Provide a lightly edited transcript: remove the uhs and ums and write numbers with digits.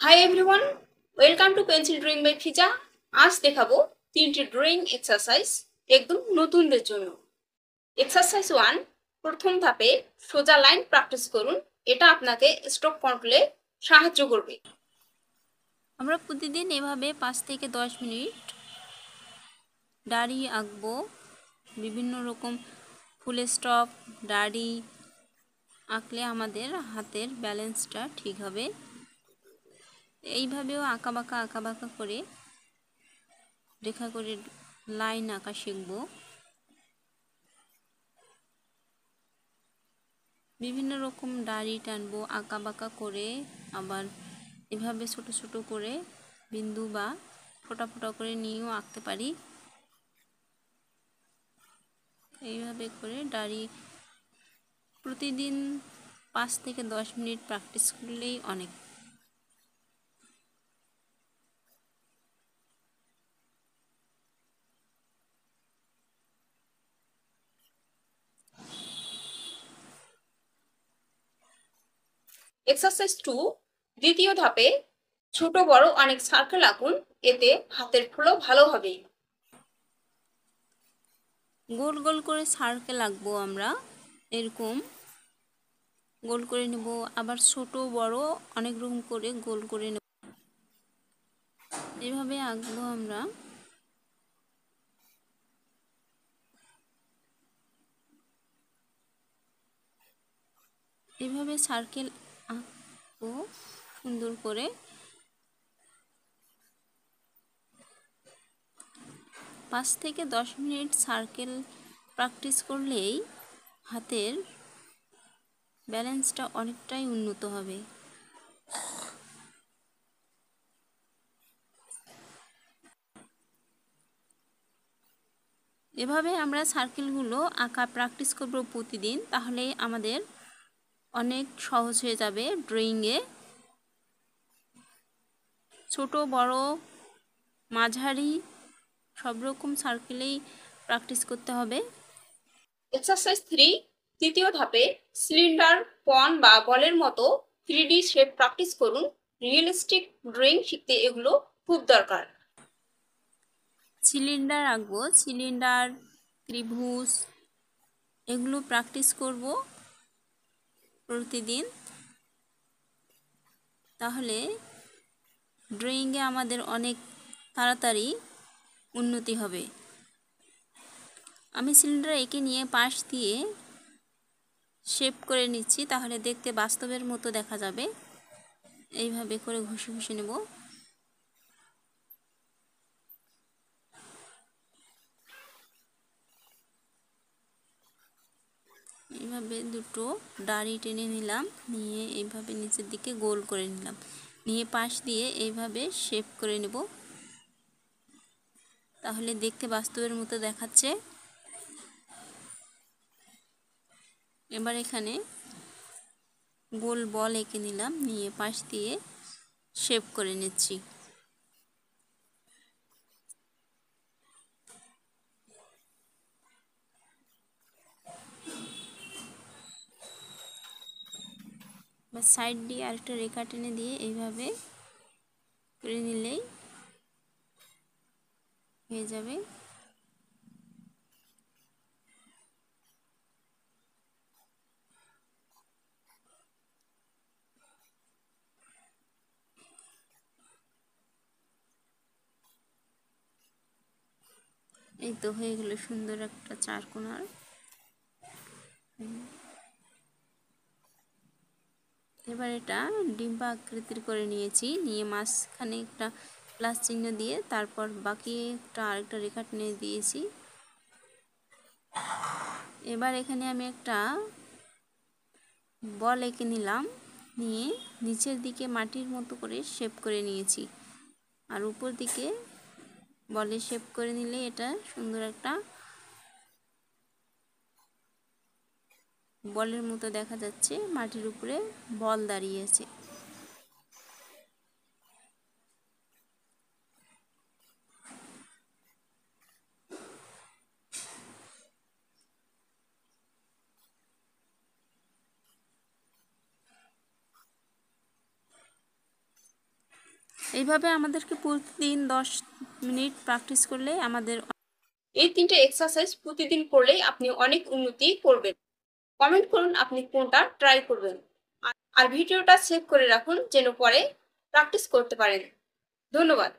High everyone, welcome to pencil drawing by Fiza. আজ দেখাবো তিনটি ড্রয়িং এক্সারসাইজ একদম নতুনদের জন্য। এক্সারসাইজ 1, প্রথম ধাপে সোজা লাইন প্র্যাকটিস করুন। এটা আপনাকে স্ট্রোক কন্ট্রোলে সাহায্য করবে। আমরা প্রতিদিন এভাবে 5 থেকে 10 মিনিট ডায়েরি আঁকবো। বিভিন্ন রকম ফুল স্টপ ডায়েরি আঁকলে আমাদের হাতের ব্যালেন্সটা ঠিক হবে। এইভাবেও আঁকাবাঁকা করে রেখা করে লাইন আঁকা শিখব। বিভিন্ন রকম ডায়েরি টানবো আঁকাবাঁকা করে, আবার এভাবে ছোট ছোট করে বিন্দু বা ফোঁটা ফোঁটা করে নিয়েও আঁকতে পারি। এইভাবে করে ডায়েরি প্রতিদিন 5 থেকে 10 মিনিট প্র্যাকটিস করলেই অনেক। এক্সারসাইজ 2, দ্বিতীয় ধাপে ছোট বড় অনেক সার্কেল আঁকুন, এতে হাতের ফ্লো ভালো হবে। গোল গোল করে সার্কেল আঁকবো আমরা, এরকম গোল করে নেব। আবার ছোট বড় অনেক রকম করে গোল করে নেব, এভাবে আঁকবো আমরা। এভাবে সার্কেল আঁকবো সুন্দর করে। 5 থেকে 10 মিনিট সার্কেল প্র্যাকটিস করলেই হাতের ব্যালেন্সটা অনেকটাই উন্নত হবে। এভাবে আমরা সার্কেলগুলো আঁকা প্র্যাকটিস করব প্রতিদিন, তাহলে আমাদের অনেক সহজ হয়ে যাবে ড্রয়িংয়ে। ছোট বড় মাঝারি সব রকম সার্কেলেই প্র্যাকটিস করতে হবে। এক্সারসাইজ 3, তৃতীয় ধাপে সিলিন্ডার, পন বা বলের মতো 3D শেপ প্র্যাকটিস করুন। রিয়েলিস্টিক ড্রয়িং শিখতে এগুলো খুব দরকার। সিলিন্ডার আঁকবো, সিলিন্ডার, ত্রিভুজ এগুলো প্র্যাকটিস করব প্রতিদিন, তাহলে ড্রয়িংয়ে আমাদের অনেক তাড়াতাড়ি উন্নতি হবে। আমি সিলিন্ডার এঁকে নিয়ে পাশ দিয়ে শেপ করে নিচ্ছি, তাহলে দেখতে বাস্তবের মতো দেখা যাবে। এইভাবে করে ঘষে ঘষে নেব। এইভাবে দুটো ডাঁড়ি টেনে নিলাম, নিয়ে এইভাবে নিচের দিকে গোল করে নিলাম, নিয়ে পাশ দিয়ে এইভাবে শেপ করে নেব, তাহলে দেখতে বাস্তবের মতো দেখাচ্ছে। এবার এখানে গোল বল এঁকে নিলাম, নিয়ে পাশ দিয়ে শেপ করে নিচ্ছি। বা সাইড দিয়ে আরেকটা রেখা টেনে দিয়ে এইভাবে করে নিলেই হয়ে যাবে। এই তো হয়ে গেল সুন্দর একটা চারকোনার। এবার এটা ডিম্বা আকৃতির করে নিয়েছি, নিয়ে মাঝখানে একটা প্লাস চিহ্ন দিয়ে তারপর বাকি আরেকটা রেখা টেনে দিয়েছি। এবার এখানে আমি একটা বল এঁকে নিলাম, নিয়ে নিচের দিকে মাটির মতো করে শেপ করে নিয়েছি, আর উপর দিকে বলে শেপ করে নিলে এটা সুন্দর একটা বলের মতো দেখা যাচ্ছে। মাটির উপরে বল দাঁড়িয়ে আছে। এইভাবে আমাদেরকে প্রতিদিন 10 মিনিট প্র্যাকটিস করলে আমাদের এই 3টে এক্সারসাইজ প্রতিদিন করলেই আপনি অনেক উন্নতি করবেন। কমেন্ট করুন আপনি কোনটা ট্রাই করবেন। আর ভিডিওটা সেভ করে রাখুন যেন পরে প্র্যাকটিস করতে পারেন। ধন্যবাদ।